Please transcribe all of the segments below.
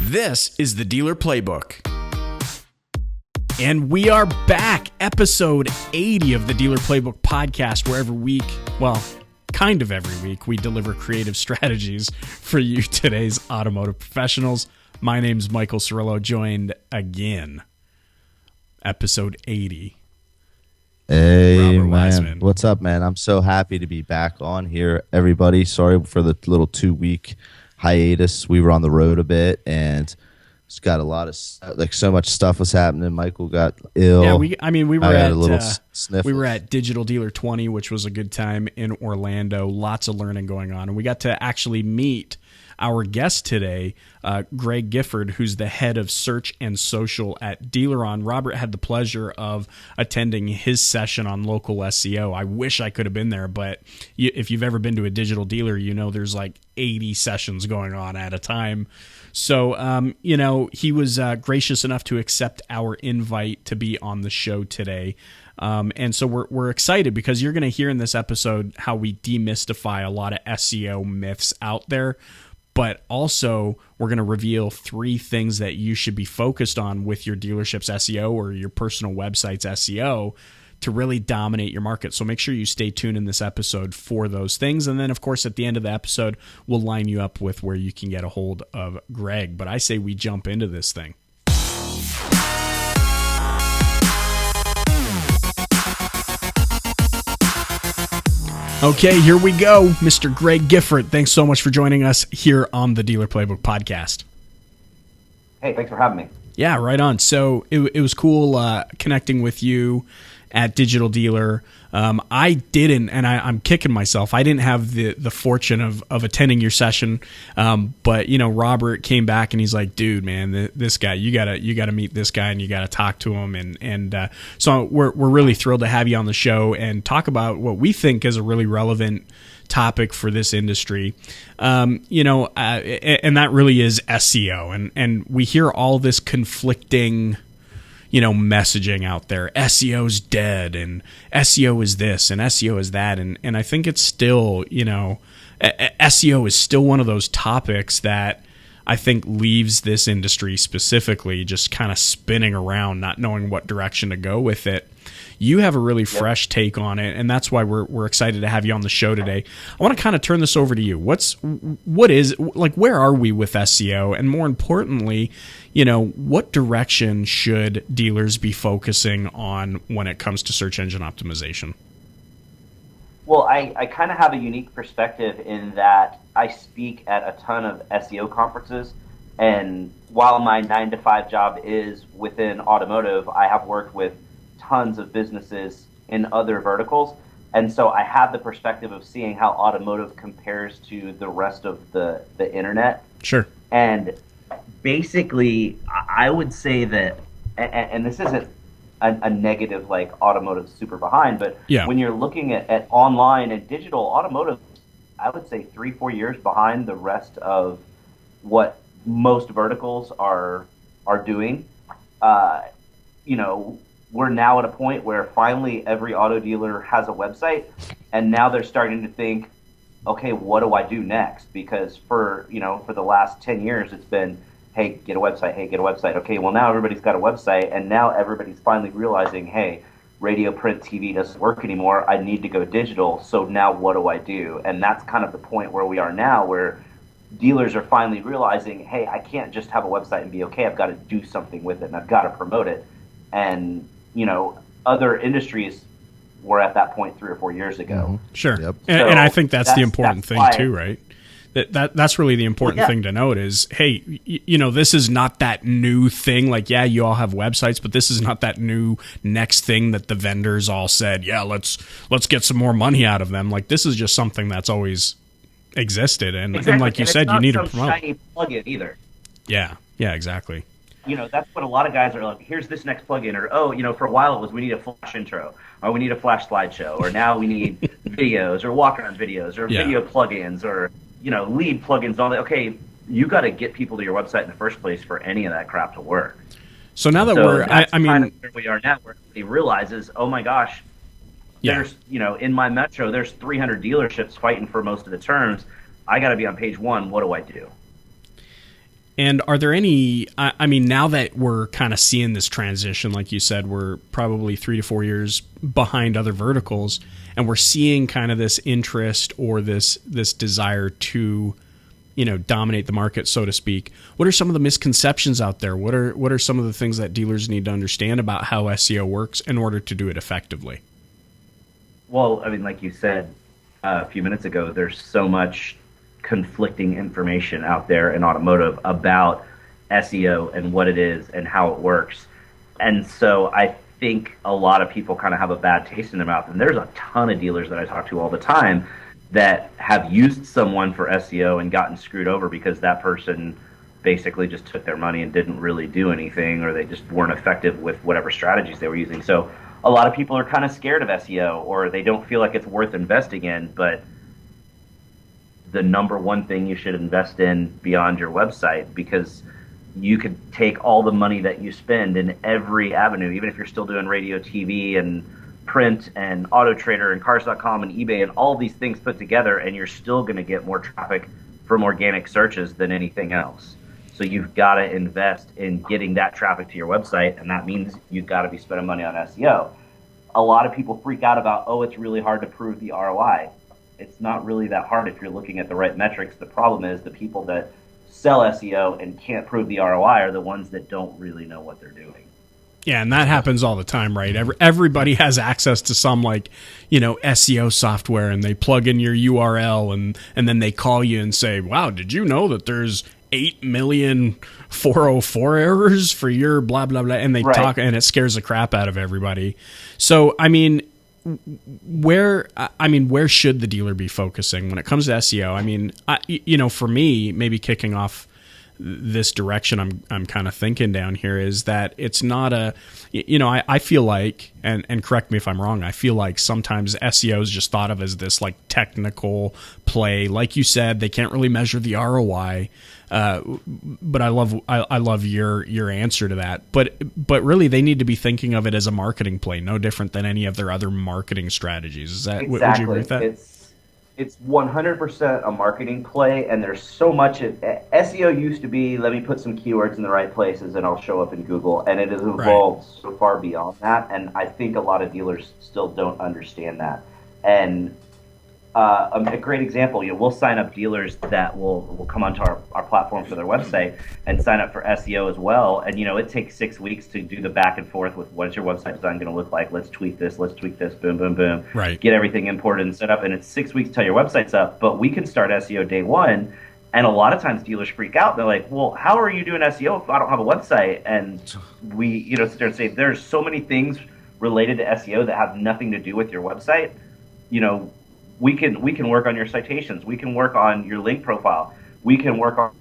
This is the Dealer Playbook. And we are back, episode 80 of the Dealer Playbook podcast, where every week, well, kind of every week, we deliver creative strategies for you, today's automotive professionals. My name's Michael Cirillo, joined again, episode 80. Hey, Robert man. Wiseman. What's up, man? I'm so happy to be back on here, everybody. Sorry for the little 2-week hiatus. We were on the road a bit, and it's got a lot of, so much stuff was happening. Michael got ill. Yeah, we were had at a little sniffle. we were at Digital Dealer 20, which was a good time in Orlando. Lots of learning going on, and we got to actually meet our guest today, Greg Gifford, who's the head of search and social at DealerOn. Robert had the pleasure of attending his session on Local SEO. I wish I could have been there, but if you've ever been to a digital dealer, you know there's like 80 sessions going on at a time. So, he was gracious enough to accept our invite to be on the show today. And so we're excited because you're going to hear in this episode how we demystify a lot of SEO myths out there. But also, we're going to reveal 3 things that you should be focused on with your dealership's SEO or your personal website's SEO to really dominate your market. So make sure you stay tuned in this episode for those things. And then, of course, at the end of the episode, we'll line you up with where you can get a hold of Greg. But I say we jump into this thing. Okay, here we go. Mr. Greg Gifford, thanks so much for joining us here on the Dealer Playbook podcast. Hey, thanks for having me. Yeah, right on. So it was cool connecting with you at Digital Dealer. I didn't, and I'm kicking myself, I didn't have the fortune of attending your session. But Robert came back and he's like, dude, man, this guy, you gotta meet this guy and you gotta talk to him. And so we're really thrilled to have you on the show and talk about what we think is a really relevant topic for this industry. And that really is SEO. And we hear all this conflicting messaging out there. SEO's dead and SEO is this and SEO is that. And I think it's still, SEO is still one of those topics that I think leaves this industry specifically just kind of spinning around, not knowing what direction to go with it. You have a really fresh take on it, and that's why we're excited to have you on the show today. I want to kind of turn this over to you. Where are we with SEO? And more importantly, what direction should dealers be focusing on when it comes to search engine optimization? Well, I kind of have a unique perspective in that I speak at a ton of SEO conferences, and while my 9-to-5 job is within automotive, I have worked with tons of businesses in other verticals, and so I have the perspective of seeing how automotive compares to the rest of the internet. Sure. And basically, I would say that, and this isn't a negative like automotive super behind, but when you're looking at online and digital, automotive, I would say 3-4 years behind the rest of what most verticals are doing. We're now at a point where finally every auto dealer has a website, and now they're starting to think, okay, what do I do next? Because for the last 10 years, it's been, hey, get a website, hey, get a website. Okay, well, now everybody's got a website, and now everybody's finally realizing, hey, radio, print, TV doesn't work anymore. I need to go digital. So now what do I do? And that's kind of the point where we are now, where dealers are finally realizing, hey, I can't just have a website and be okay. I've got to do something with it, and I've got to promote it. And other industries were at that point 3 or 4 years ago. Mm-hmm. Sure. Yep. And I think that's the important thing too, right? That's really the important thing to note is, hey, this is not that new thing. Like, yeah, you all have websites, but this is not that new next thing that the vendors all said, yeah, let's get some more money out of them. Like, this is just something that's always existed. And like you said, you need to promote. It's not some shiny plugin either. Yeah, exactly. That's what a lot of guys are like, here's this next plugin, or, for a while it was we need a flash intro, or we need a flash slideshow, or now we need videos, or walk-around videos, or video plugins, or, lead plugins, all that. Okay, you got to get people to your website in the first place for any of that crap to work. So now that kind of where we are now, where he realizes, oh my gosh, there's, in my metro, there's 300 dealerships fighting for most of the terms. I got to be on page 1. What do I do? And are there any, I mean, now that we're kind of seeing this transition, like you said, we're probably 3 to 4 years behind other verticals, and we're seeing kind of this interest or this desire to, dominate the market, so to speak. What are some of the misconceptions out there? What are some of the things that dealers need to understand about how SEO works in order to do it effectively? Well, I mean, like you said a few minutes ago, there's so much conflicting information out there in automotive about SEO and what it is and how it works. And so I think a lot of people kind of have a bad taste in their mouth. And there's a ton of dealers that I talk to all the time that have used someone for SEO and gotten screwed over because that person basically just took their money and didn't really do anything, or they just weren't effective with whatever strategies they were using. So a lot of people are kind of scared of SEO, or they don't feel like it's worth investing in. But the number one thing you should invest in beyond your website, because you could take all the money that you spend in every avenue, even if you're still doing radio, TV, and print, and Auto Trader, and Cars.com, and eBay, and all these things put together, and you're still going to get more traffic from organic searches than anything else. So you've got to invest in getting that traffic to your website, and that means you've got to be spending money on SEO. A lot of people freak out about, oh, it's really hard to prove the ROI. It's not really that hard if you're looking at the right metrics. The problem is the people that sell SEO and can't prove the ROI are the ones that don't really know what they're doing. Yeah, and that happens all the time, right? Everybody has access to some SEO software, and they plug in your URL, and then they call you and say, wow, did you know that there's 8 million 404 errors for your blah, blah, blah, and they talk, and it scares the crap out of everybody. So, I mean, where should the dealer be focusing when it comes to SEO? I mean, for me, maybe kicking off this direction I'm kind of thinking down here is that it's not I feel like, and correct me if I'm wrong, I feel like sometimes SEO is just thought of as this technical play. Like you said, they can't really measure the ROI. But I love your answer to that. But really, they need to be thinking of it as a marketing play, no different than any of their other marketing strategies. Is that exactly? Would you agree with that? It's 100% a marketing play, and there's so much. SEO used to be, let me put some keywords in the right places, and I'll show up in Google, and it has evolved so far beyond that. And I think a lot of dealers still don't understand that. And a great example, we'll sign up dealers that will come onto our platform for their website and sign up for SEO as well. And, it takes 6 weeks to do the back and forth with what is your website design going to look like? Let's tweak this, boom, boom, boom. Right. Get everything imported and set up. And it's 6 weeks till your website's up. But we can start SEO day one. And a lot of times dealers freak out. They're like, well, how are you doing SEO if I don't have a website? And we, sit there and say, there's so many things related to SEO that have nothing to do with your website. We can work on your citations. We can work on your link profile. We can work on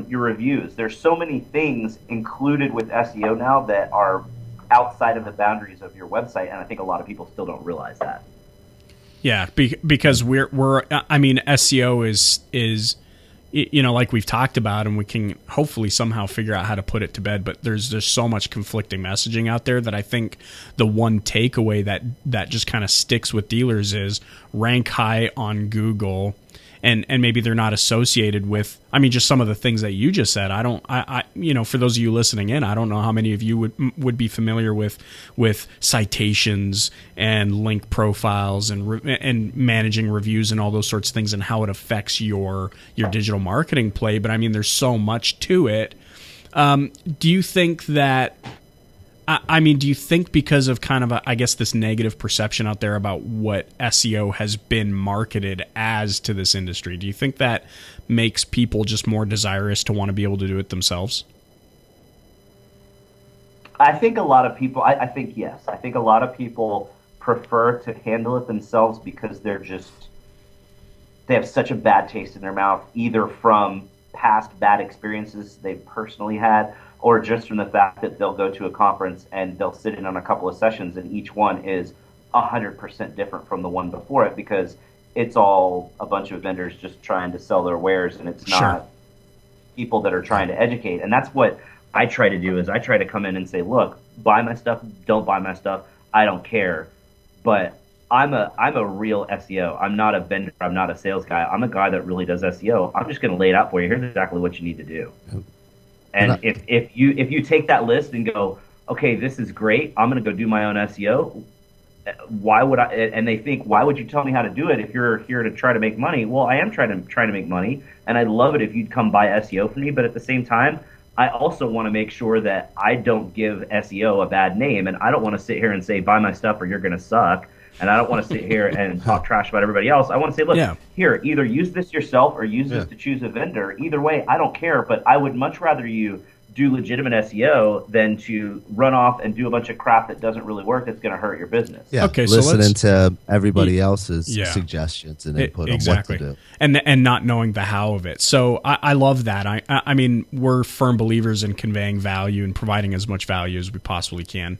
your reviews. There's so many things included with SEO now that are outside of the boundaries of your website, and I think a lot of people still don't realize that. Yeah, because SEO is like we've talked about, and we can hopefully somehow figure out how to put it to bed, but there's so much conflicting messaging out there that I think the one takeaway that just kind of sticks with dealers is rank high on Google, and maybe they're not associated with, just some of the things that you just said. For those of you listening in, I don't know how many of you would be familiar with citations and link profiles and managing reviews and all those sorts of things and how it affects your digital marketing play. But there's so much to it. Do you think that? Do you think because of kind of this negative perception out there about what SEO has been marketed as to this industry, do you think that makes people just more desirous to want to be able to do it themselves? I think a lot of people, I think yes. I think a lot of people prefer to handle it themselves because they have such a bad taste in their mouth, either from past bad experiences they've personally had, or just from the fact that they'll go to a conference and they'll sit in on a couple of sessions and each one is 100% different from the one before it, because it's all a bunch of vendors just trying to sell their wares, and it's not people that are trying to educate. And that's what I try to do, is I try to come in and say, look, buy my stuff, don't buy my stuff, I don't care. But I'm a real SEO. I'm not a vendor. I'm not a sales guy. I'm a guy that really does SEO. I'm just going to lay it out for you. Here's exactly what you need to do. And And if you take that list and go, okay, this is great. I'm going to go do my own SEO. Why would I? And they think, why would you tell me how to do it if you're here to try to make money? Well, I am trying to make money, and I'd love it if you'd come buy SEO from me. But at the same time, I also want to make sure that I don't give SEO a bad name, and I don't want to sit here and say buy my stuff or you're going to suck. And I don't want to sit here and talk trash about everybody else. I want to say, look, here, either use this yourself or use this to choose a vendor. Either way, I don't care, but I would much rather you do legitimate SEO than to run off and do a bunch of crap that doesn't really work that's going to hurt your business. Yeah, okay, listening to everybody else's suggestions and input on what to do. And not knowing the how of it. So I love that. I mean, we're firm believers in conveying value and providing as much value as we possibly can.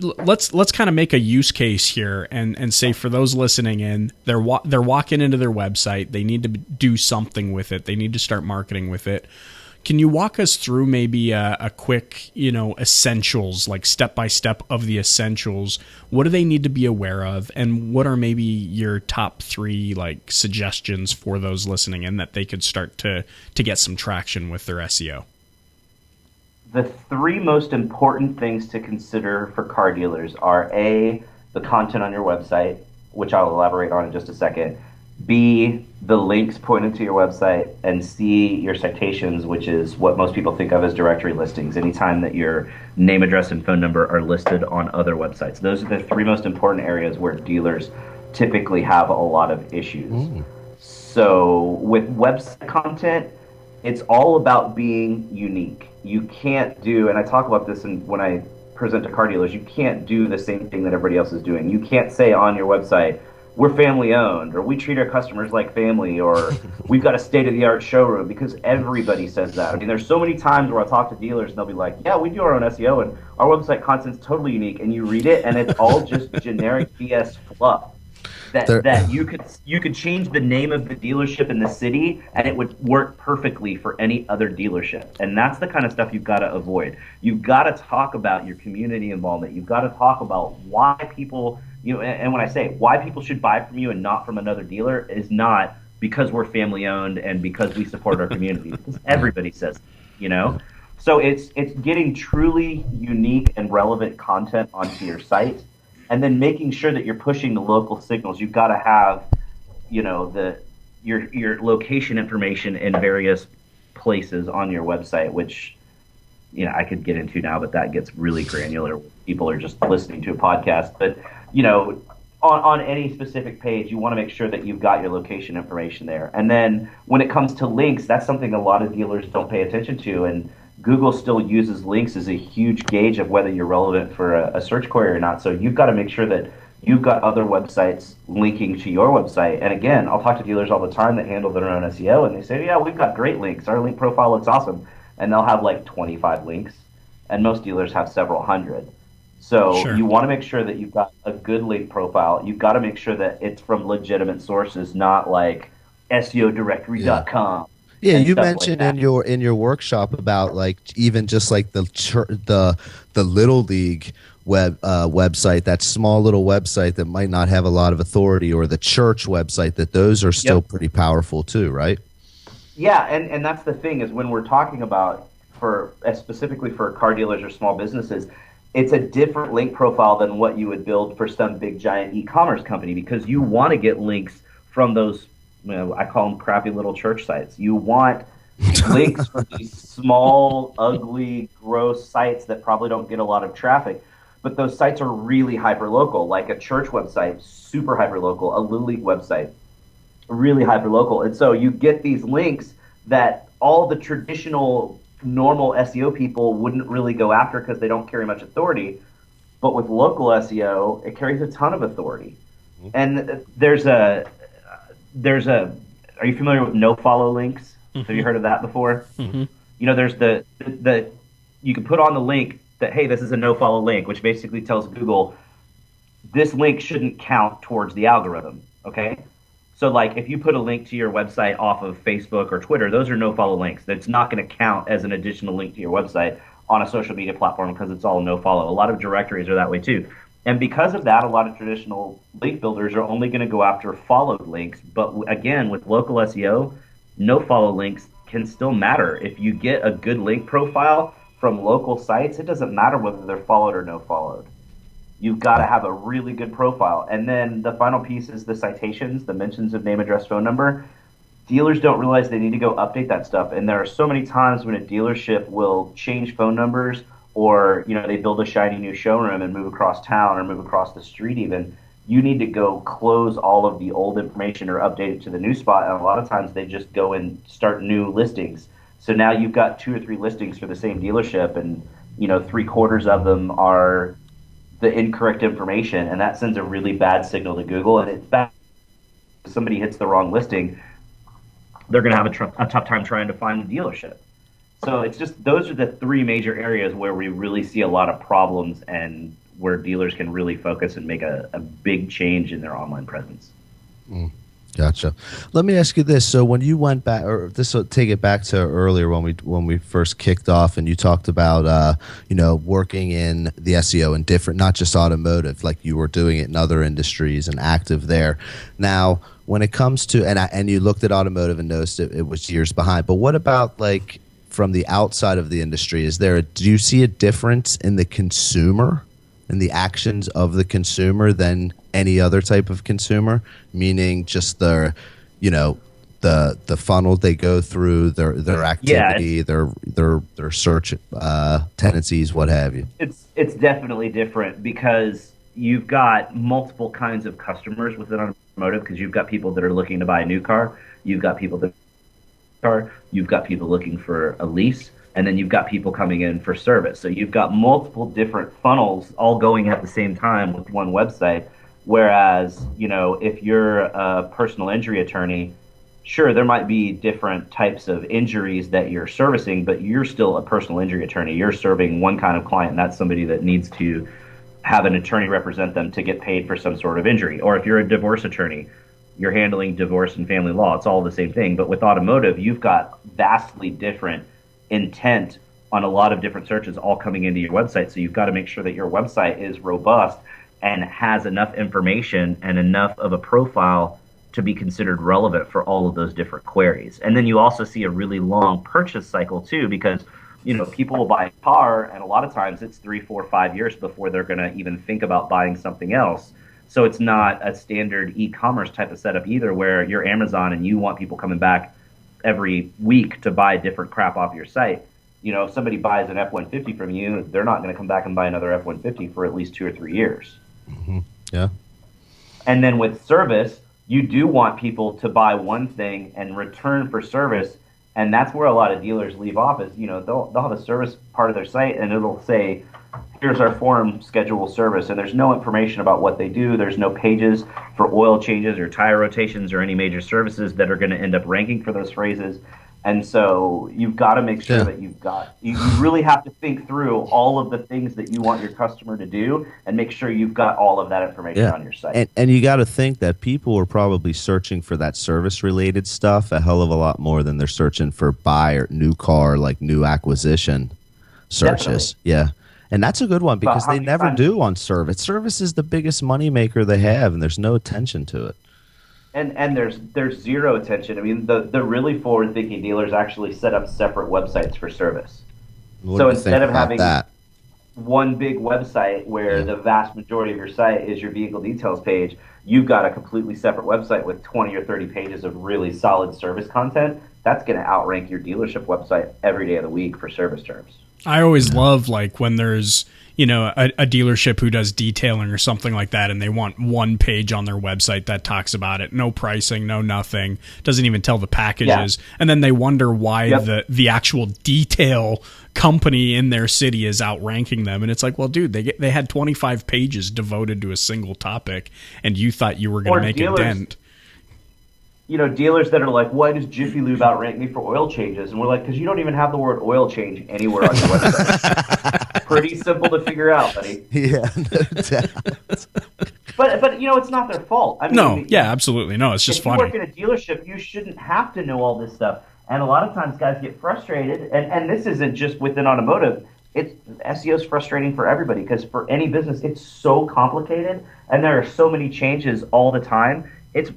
Let's kind of make a use case here and say for those listening in, they're walking into their website. They need to do something with it. They need to start marketing with it. Can you walk us through maybe a quick, essentials, like step by step of the essentials? What do they need to be aware of, and what are maybe your top 3 like suggestions for those listening in that they could start to get some traction with their SEO? The 3 most important things to consider for car dealers are A, the content on your website, which I'll elaborate on in just a second. B, the links pointed to your website, and C, your citations, which is what most people think of as directory listings, anytime that your name, address, and phone number are listed on other websites. Those are the 3 most important areas where dealers typically have a lot of issues. So with website content, it's all about being unique. You can't do, and I talk about this when I present to car dealers, you can't do the same thing that everybody else is doing. You can't say on your website, we're family owned, or we treat our customers like family, or we've got a state-of-the-art showroom, because everybody says that. I mean, there's so many times where I talk to dealers and they'll be like, yeah, we do our own SEO and our website content's totally unique, and you read it and it's all just generic BS fluff. That you could change the name of the dealership in the city and it would work perfectly for any other dealership. And that's the kind of stuff you've got to avoid. You've got to talk about your community involvement. You've got to talk about why people, and when I say why people should buy from you and not from another dealer, is not because we're family owned and because we support our community. Because everybody says, So it's getting truly unique and relevant content onto your site. And then making sure that you're pushing the local signals. You've got to have, your location information in various places on your website, which, I could get into now, but that gets really granular. People are just listening to a podcast. But, on any specific page, you want to make sure that you've got your location information there. And then when it comes to links, that's something a lot of dealers don't pay attention to. And Google still uses links as a huge gauge of whether you're relevant for a search query or not. So you've got to make sure that you've got other websites linking to your website. And again, I'll talk to dealers all the time that handle their own SEO, and they say, yeah, we've got great links. Our link profile looks awesome. And they'll have like 25 links, and most dealers have several hundred. So you want to make sure that you've got a good link profile. You've got to make sure that it's from legitimate sources, not like SEOdirectory.com. Yeah, you mentioned in your workshop about like even just like the Little League website, that small little website that might not have a lot of authority, or the church website, that those are still pretty powerful too, right? Yeah, and that's the thing, is when we're talking about specifically for car dealers or small businesses, it's a different link profile than what you would build for some big giant e-commerce company, because you want to get links from those, I call them crappy little church sites. You want links from these small, ugly, gross sites that probably don't get a lot of traffic. But those sites are really hyper-local, like a church website, super hyper-local, a Little League website, really hyper-local. And so you get these links that all the traditional, normal SEO people wouldn't really go after because they don't carry much authority. But with local SEO, it carries a ton of authority. And there's a are you familiar with no follow links? Have you heard of that before? There's the you can put on the link that, hey, this is a no follow link, which basically tells Google this link shouldn't count towards the algorithm. Okay, so like if you put a link to your website off of Facebook or Twitter, those are no follow links. That's not going to count as an additional link to your website on a social media platform because it's all no follow. A lot of directories are that way too. And because of that, a lot of traditional link builders are only going to go after followed links. But again, with local SEO, no follow links can still matter. If you get a good link profile from local sites, it doesn't matter whether they're followed or no followed. You've got to have a really good profile. And then the final piece is the citations, the mentions of name, address, phone number. Dealers don't realize they need to go update that stuff. And there are so many times when a dealership will change phone numbers, or they build a shiny new showroom and move across town or move across the street even. You need to go close all of the old information or update it to the new spot. And a lot of times they just go and start new listings. So now you've got 2 or 3 listings for the same dealership, and 3/4 of them are the incorrect information, and that sends a really bad signal to Google. And it's bad if somebody hits the wrong listing, they're going to have a tough time trying to find the dealership. So it's just, those are the 3 major areas where we really see a lot of problems and where dealers can really focus and make a big change in their online presence. Gotcha. Let me ask you this. So when you went back, or this will take it back to earlier when we first kicked off, and you talked about working in the SEO in different, not just automotive, like you were doing it in other industries and active there. Now, when it comes to, and you looked at automotive and noticed it was years behind, but what about like from the outside of the industry? Do you see a difference in the consumer and the actions of the consumer than any other type of consumer? Meaning just the funnel they go through, their activity, their search tendencies, what have you. It's definitely different because you've got multiple kinds of customers within automotive, because you've got people that are looking to buy a new car, you've got people that you've got people looking for a lease, and then you've got people coming in for service. So you've got multiple different funnels all going at the same time with one website. Whereas, if you're a personal injury attorney, sure, there might be different types of injuries that you're servicing, but you're still a personal injury attorney. You're serving one kind of client, and that's somebody that needs to have an attorney represent them to get paid for some sort of injury. Or if you're a divorce attorney, you're handling divorce and family law. It's all the same thing. But with automotive, you've got vastly different intent on a lot of different searches all coming into your website. So you've got to make sure that your website is robust and has enough information and enough of a profile to be considered relevant for all of those different queries. And then you also see a really long purchase cycle too, because people will buy a car, and a lot of times it's 3, 4, 5 years before they're going to even think about buying something else. So it's not a standard e-commerce type of setup either, where you're Amazon and you want people coming back every week to buy different crap off your site. If somebody buys an F-150 from you, they're not going to come back and buy another F-150 for at least 2 or 3 years. Mm-hmm. Yeah. And then with service, you do want people to buy one thing and return for service. And that's where a lot of dealers leave off is, they'll have a service part of their site and it'll say, here's our form schedule service. And there's no information about what they do. There's no pages for oil changes or tire rotations or any major services that are going to end up ranking for those phrases. And so you've got to make sure that you really have to think through all of the things that you want your customer to do and make sure you've got all of that information on your site. And you got to think that people are probably searching for that service related stuff a hell of a lot more than they're searching for buy or new car, like new acquisition searches. Definitely. Yeah. And that's a good one because they never do on service. Service is the biggest moneymaker they have, and there's no attention to it. And there's zero attention. I mean, the really forward-thinking dealers actually set up separate websites for service. So instead of having one big website where the vast majority of your site is your vehicle details page, you've got a completely separate website with 20 or 30 pages of really solid service content. That's going to outrank your dealership website every day of the week for service terms. I always love when there's a dealership who does detailing or something like that, and they want one page on their website that talks about it. No pricing, no nothing. Doesn't even tell the packages. Yeah. And then they wonder why the actual detail company in their city is outranking them. And it's like, well, dude, they had 25 pages devoted to a single topic, and you thought you were going to make a dent. Dealers that are like, why does Jiffy Lube outrank me for oil changes? And we're like, because you don't even have the word oil change anywhere on your website. Pretty simple to figure out, buddy. Yeah, no doubt. But it's not their fault. I mean, absolutely. No, it's just funny. If you work in a dealership, you shouldn't have to know all this stuff. And a lot of times guys get frustrated, and this isn't just within automotive. it's SEO is frustrating for everybody because for any business, it's so complicated and there are so many changes all the time. It's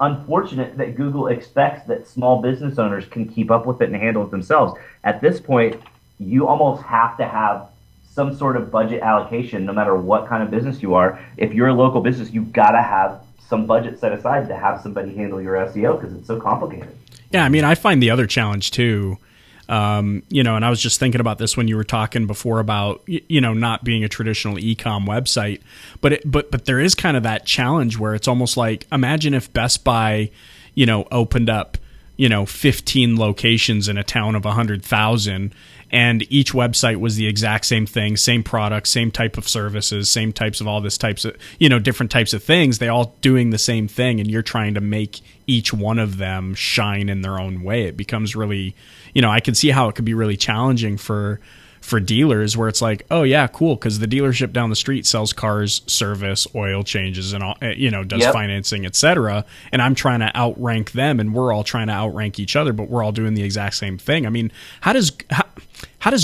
unfortunate that Google expects that small business owners can keep up with it and handle it themselves. At this point, you almost have to have some sort of budget allocation, no matter what kind of business you are. If you're a local business, you've got to have some budget set aside to have somebody handle your SEO because it's so complicated. Yeah, I mean, I find the other challenge too. And I was just thinking about this when you were talking before about, not being a traditional e-com website, but there is kind of that challenge where it's almost like, imagine if Best Buy, opened up, 15 locations in a town of 100,000 and each website was the exact same thing, same products, same type of services, same types of all this types of, different types of things. They all doing the same thing and you're trying to make each one of them shine in their own way. It becomes really, I can see how it could be really challenging for dealers where it's like, oh yeah, cool, because the dealership down the street sells cars, service, oil changes, and all, does financing, etc. And I'm trying to outrank them, and we're all trying to outrank each other, but we're all doing the exact same thing. I mean, how does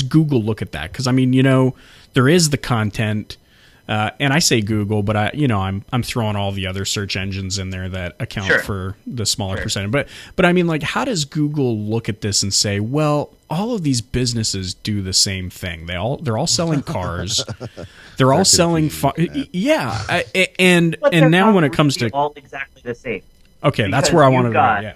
Google look at that? Because I mean, there is the content. And I say Google, but I'm throwing all the other search engines in there that account for the smaller percentage. But I mean, like, how does Google look at this and say, well, all of these businesses do the same thing. They're all selling cars. They're all selling, and now when it comes to all exactly the same. Okay, because that's where I wanted to go. Yeah,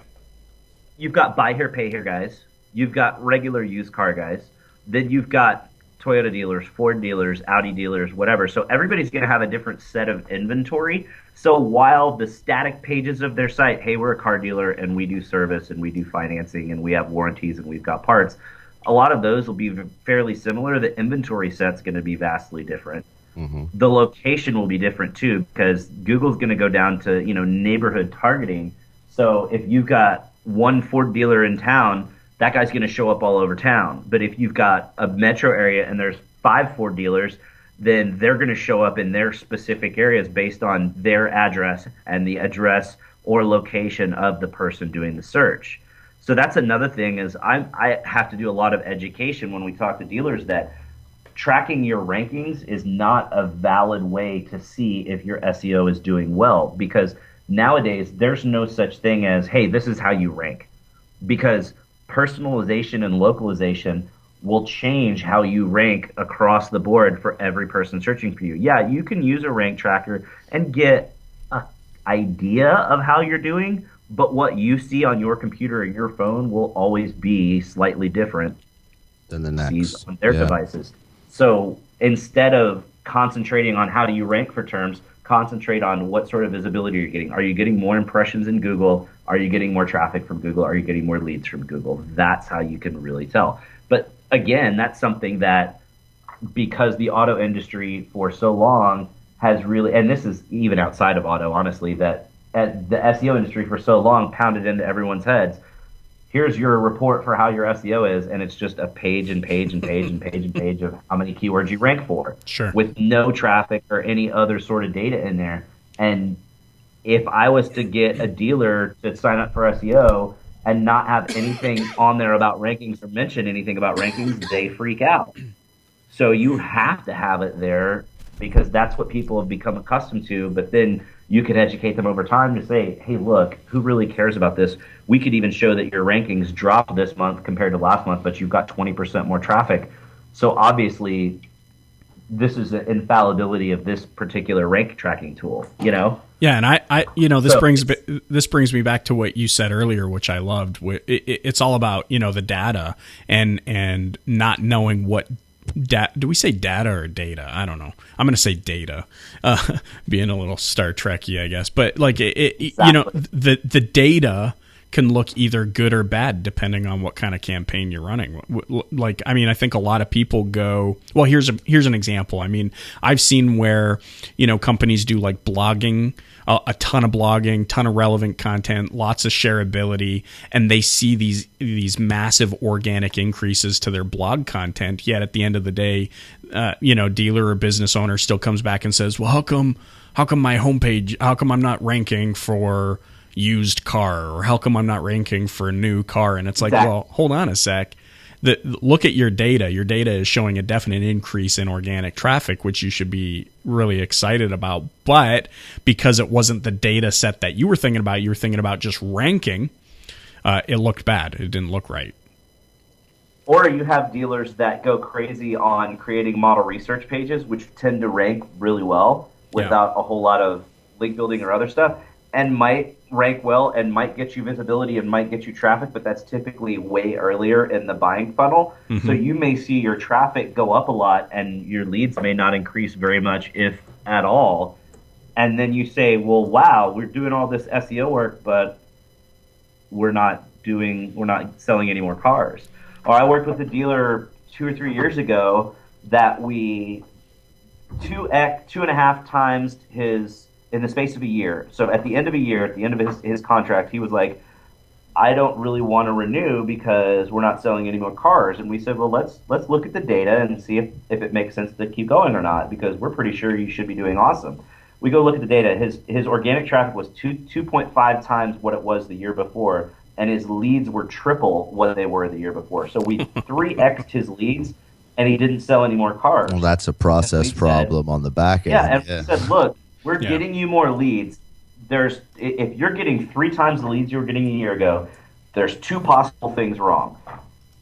you've got buy here, pay here guys. You've got regular used car guys. Then you've got Toyota dealers, Ford dealers, Audi dealers, whatever. So everybody's going to have a different set of inventory. So while the static pages of their site, hey, we're a car dealer and we do service and we do financing and we have warranties and we've got parts, a lot of those will be fairly similar. The inventory set's going to be vastly different. Mm-hmm. The location will be different too because Google's going to go down to, neighborhood targeting. So if you've got one Ford dealer in town, that guy's going to show up all over town. But if you've got a metro area and there's 5 Ford dealers, then they're going to show up in their specific areas based on their address and the address or location of the person doing the search. So that's another thing is I have to do a lot of education when we talk to dealers that tracking your rankings is not a valid way to see if your SEO is doing well because nowadays there's no such thing as, hey, this is how you rank. Because personalization and localization will change how you rank across the board for every person searching for you. Yeah, you can use a rank tracker and get an idea of how you're doing, but what you see on your computer or your phone will always be slightly different than the next on their devices. So instead of concentrating on how do you rank for terms, concentrate on what sort of visibility you're getting. Are you getting more impressions in Google? Are you getting more traffic from Google? Are you getting more leads from Google? That's how you can really tell. But again, that's something that because the auto industry for so long has really, and this is even outside of auto, honestly, that the SEO industry for so long pounded into everyone's heads. Here's your report for how your SEO is, and it's just a page and page and page and page and page of how many keywords you rank for, with no traffic or any other sort of data in there. And if I was to get a dealer to sign up for SEO and not have anything on there about rankings or mention anything about rankings, they freak out. So you have to have it there because that's what people have become accustomed to. But then you can educate them over time to say, hey, look, who really cares about this? We could even show that your rankings dropped this month compared to last month, but you've got 20% more traffic. So obviously, this is an infallibility of this particular rank tracking tool, Yeah, and I this brings me back to what you said earlier, which I loved. It's all about the data and not knowing what. Do we say data or data? I don't know. I'm going to say data, being a little Star Trek-y, I guess. But like the data can look either good or bad depending on what kind of campaign you're running. Like, I mean, I think a lot of people go, well, here's an example. I mean, I've seen where, companies do like blogging, a ton of blogging, ton of relevant content, lots of shareability, and they see these massive organic increases to their blog content. Yet at the end of the day, dealer or business owner still comes back and says, well, how come my homepage, how come I'm not ranking for used car, or how come I'm not ranking for a new car? And it's like, well, hold on a sec. look at your data. Your data is showing a definite increase in organic traffic, which you should be really excited about. But because it wasn't the data set that you were thinking about just ranking, it looked bad. It didn't look right. Or you have dealers that go crazy on creating model research pages, which tend to rank really well without a whole lot of link building or other stuff, and might rank well and might get you visibility and might get you traffic, but that's typically way earlier in the buying funnel. Mm-hmm. So you may see your traffic go up a lot and your leads may not increase very much, if at all. And then you say, well, wow, we're doing all this SEO work, but we're not selling any more cars. Or I worked with a dealer 2 or 3 years ago that we 2.5 times his in the space of a year. So at the end of a year, at the end of his contract, he was like, I don't really want to renew because we're not selling any more cars. And we said, well, let's look at the data and see if it makes sense to keep going or not, because we're pretty sure you should be doing awesome. We go look at the data. His organic traffic was 2.5 times what it was the year before, and his leads were triple what they were the year before. So we 3x'd his leads, and he didn't sell any more cars. Well, that's a process problem on the back end. Yeah, and we said, look, we're getting you more leads. If you're getting 3 times the leads you were getting a year ago, there's 2 possible things wrong.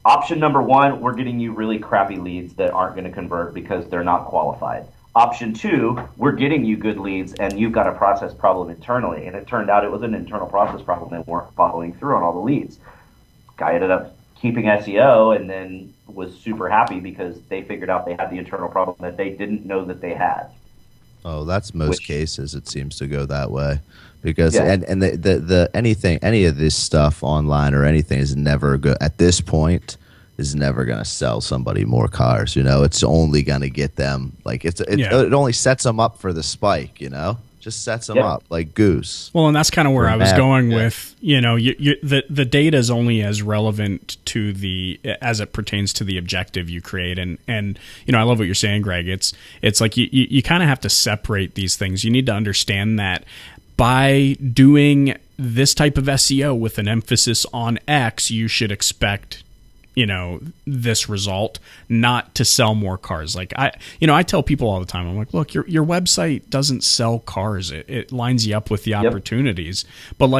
Option number 1, we're getting you really crappy leads that aren't going to convert because they're not qualified. Option 2, we're getting you good leads and you've got a process problem internally. And it turned out it was an internal process problem. They weren't following through on all the leads. Guy ended up keeping SEO and then was super happy because they figured out they had the internal problem that they didn't know that they had. Oh, that's most cases. It seems to go that way, because and any of this stuff online or anything is never good at this point. Is never going to sell somebody more cars. It's only going to get them it only sets them up for the spike. Just sets them up like goose. Well, and that's kind of where I was going with. The data is only as relevant to as it pertains to the objective you create, and I love what you're saying, Greg. It's like you kind of have to separate these things. You need to understand that by doing this type of SEO with an emphasis on X, you should expect this result, not to sell more cars. Like I tell people all the time, I'm like, look, your website doesn't sell cars. It lines you up with the opportunities. But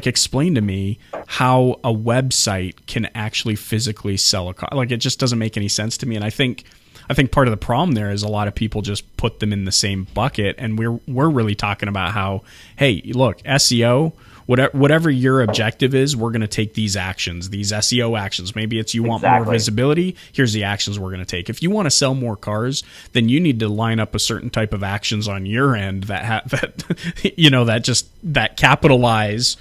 explain to me how a website can actually physically sell a car. Like, it just doesn't make any sense to me. And I think part of the problem there is a lot of people just put them in the same bucket. And we're really talking about how, hey, look, SEO, whatever your objective is, we're going to take these actions, these SEO actions. Maybe it's you want more visibility. Here's the actions we're going to take. If you want to sell more cars, then you need to line up a certain type of actions on your end that capitalize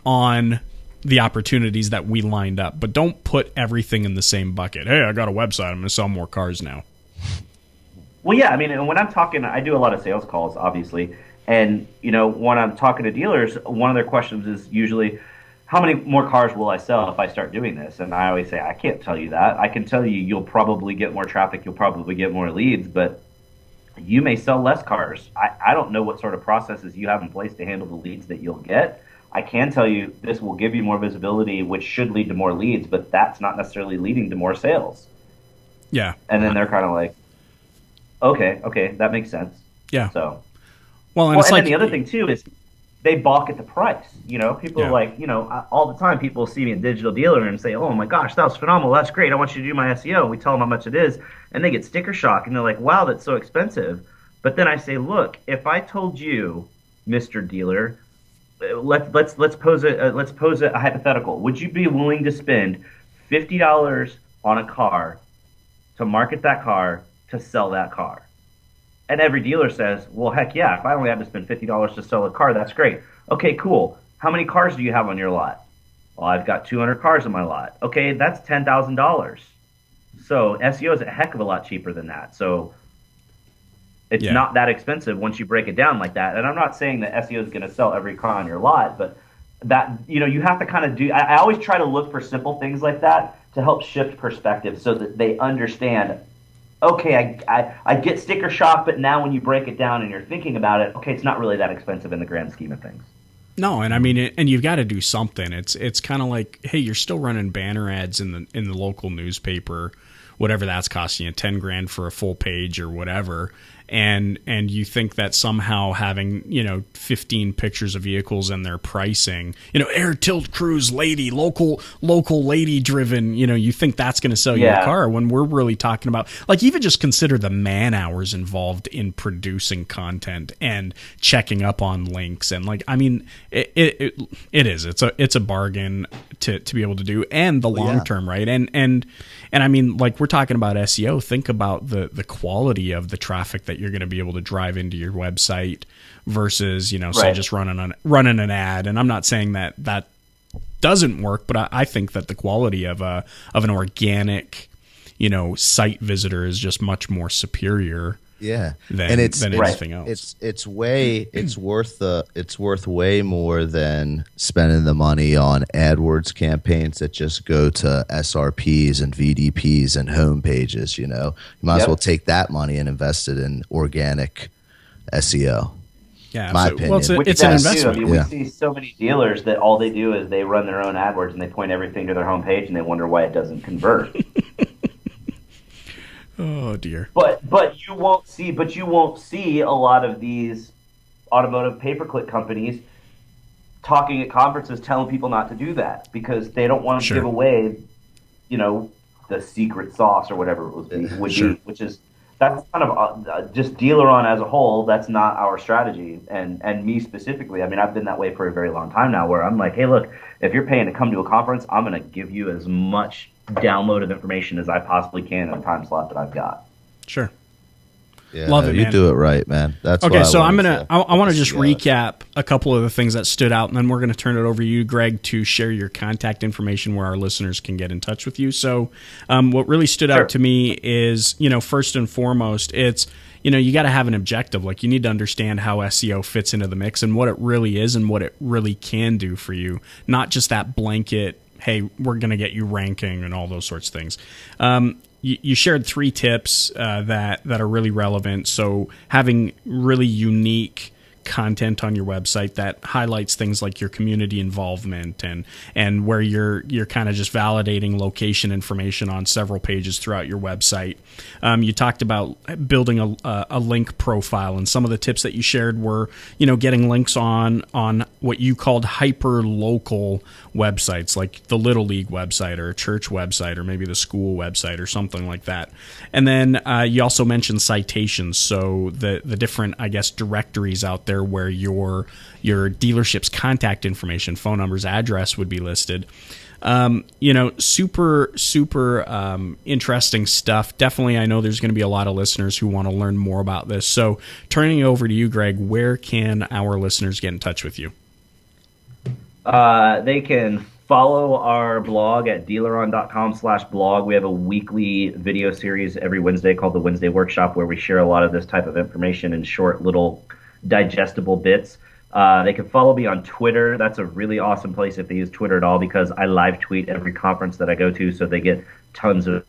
on the opportunities that we lined up. But don't put everything in the same bucket. Hey, I got a website, I'm going to sell more cars now. Well, yeah, I mean, when I'm talking, I do a lot of sales calls, obviously. And, when I'm talking to dealers, one of their questions is usually, how many more cars will I sell if I start doing this? And I always say, I can't tell you that. I can tell you you'll probably get more traffic, you'll probably get more leads, but you may sell less cars. I don't know what sort of processes you have in place to handle the leads that you'll get. I can tell you this will give you more visibility, which should lead to more leads, but that's not necessarily leading to more sales. Yeah. And then they're kind of like, okay, that makes sense. Yeah. So. Well, and then the other thing too is they balk at the price. People are like, all the time people see me at Digital Dealer and say, oh my gosh, that was phenomenal. That's great. I want you to do my SEO. And we tell them how much it is, and they get sticker shock and they're like, wow, that's so expensive. But then I say, look, if I told you, Mr. Dealer, let's pose a hypothetical. Would you be willing to spend $50 on a car to market that car to sell that car? And every dealer says, well, heck yeah, if I only had to spend $50 to sell a car, that's great. Okay, cool. How many cars do you have on your lot? Well, I've got 200 cars on my lot. Okay, that's $10,000. So SEO is a heck of a lot cheaper than that. So it's not that expensive once you break it down like that. And I'm not saying that SEO is going to sell every car on your lot, but that, you have to kind of do, I always try to look for simple things like that to help shift perspective so that they understand, okay, I get sticker shock, but now when you break it down and you're thinking about it, okay, it's not really that expensive in the grand scheme of things. No, and I mean, and you've got to do something. It's kind of like, hey, you're still running banner ads in the local newspaper, whatever that's costing you, $10,000 for a full page or whatever. And you think that somehow having, 15 pictures of vehicles and their pricing, air tilt cruise lady, local lady driven, you think that's going to sell you a car, when we're really talking about, like, even just consider the man hours involved in producing content and checking up on links. And like, I mean, it's a bargain to be able to do, and the long term, right? And I mean, like, we're talking about SEO. Think about the quality of the traffic that you're going to be able to drive into your website versus, say, just running an ad. And I'm not saying that doesn't work, but I think that the quality of an organic, site visitor is just much more superior. Yeah, than anything else. It's worth way more than spending the money on AdWords campaigns that just go to SRPs and VDPs and home pages. You might as well take that money and invest it in organic SEO. Yeah, my opinion. Well, it's an investment. I mean, we see so many dealers that all they do is they run their own AdWords and they point everything to their homepage and they wonder why it doesn't convert. Oh dear. But you won't see a lot of these automotive pay-per-click companies talking at conferences telling people not to do that, because they don't want to give away, the secret sauce or whatever it would be, which is, that's kind of just dealer on as a whole. That's not our strategy, and me specifically. I mean, I've been that way for a very long time now, where I'm like, hey, look, if you're paying to come to a conference, I'm going to give you as much download of information as I possibly can in a time slot that I've got. Sure. Yeah, Love it, you man. do it right, man. That's okay. So I want to just Yeah. recap a couple of the things that stood out, and then we're going to turn it over to you, Greg, to share your contact information where our listeners can get in touch with you. So, what really stood out to me is, first and foremost, it's, you got to have an objective. Like, you need to understand how SEO fits into the mix and what it really is and what it really can do for you, not just that blanket, hey, we're going to get you ranking and all those sorts of things. You shared 3 tips that are really relevant. So having really unique content on your website that highlights things like your community involvement and where you're kind of just validating location information on several pages throughout your website. You talked about building a link profile, and some of the tips that you shared were, getting links on what you called hyper local websites, like the Little League website or a church website or maybe the school website or something like that. And then you also mentioned citations, so the different, I guess, directories out there where your dealership's contact information, phone numbers, address would be listed. Super interesting stuff. Definitely, I know there's going to be a lot of listeners who want to learn more about this. So turning it over to you, Greg, where can our listeners get in touch with you? They can follow our blog at dealeron.com/blog. We have a weekly video series every Wednesday called the Wednesday Workshop, where we share a lot of this type of information in short little digestible bits. They can follow me on Twitter. That's a really awesome place if they use Twitter at all, because I live tweet every conference that I go to, so they get tons of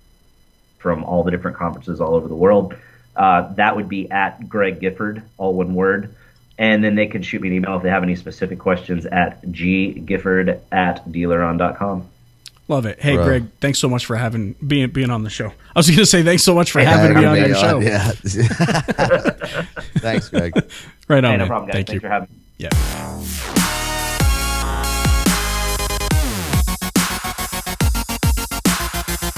from all the different conferences all over the world. That would be at Greg Gifford, all one word. And then they can shoot me an email if they have any specific questions at ggifford@dealeron.com. Love it. Hey, Greg, thanks so much for being on the show. I was going to say thanks so much for having me on your show. Yeah. Thanks, Greg. Right on. Hey, no problem, guys. Thanks for having me. Yeah.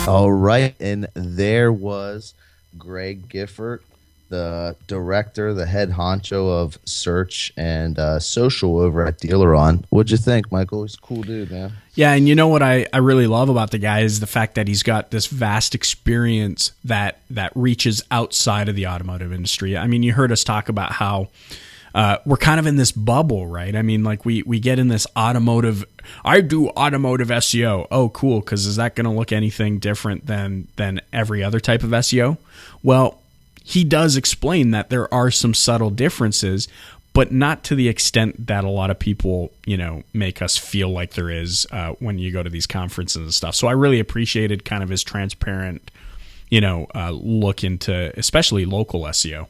All right, and there was Greg Gifford, the director, the head honcho of search and social over at Dealeron. What'd you think, Michael? He's a cool dude, man. Yeah, and you know what I really love about the guy is the fact that he's got this vast experience that reaches outside of the automotive industry. I mean, you heard us talk about how we're kind of in this bubble, right? I mean, like we get in this automotive, I do automotive SEO. Oh, cool, because is that going to look anything different than every other type of SEO? Well, he does explain that there are some subtle differences, but not to the extent that a lot of people, make us feel like there is when you go to these conferences and stuff. So I really appreciated kind of his transparent, look into especially local SEO.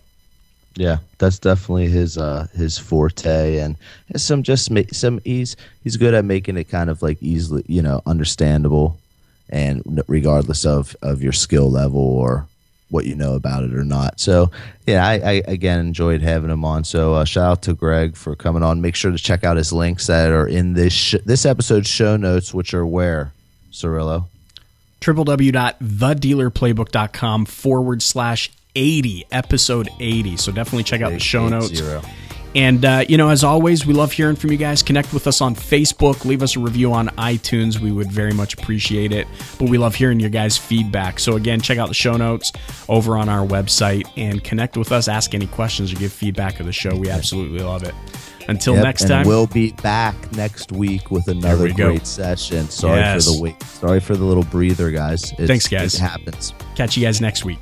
Yeah, that's definitely his forte, and he's good at making it kind of like easily, understandable, and regardless of your skill level or what you know about it or not. So yeah, I again enjoyed having him on. So shout out to Greg for coming on. Make sure to check out his links that are in this episode's show notes, which are where, Cirillo? www.thedealerplaybook.com/80, episode 80. So definitely check out the show notes. And, as always, we love hearing from you guys. Connect with us on Facebook. Leave us a review on iTunes. We would very much appreciate it. But we love hearing your guys' feedback. So, again, check out the show notes over on our website and connect with us. Ask any questions or give feedback of the show. We absolutely love it. Until next time. We'll be back next week with another great session. Sorry for the wait. Sorry for the little breather, guys. Thanks, guys. It happens. Catch you guys next week.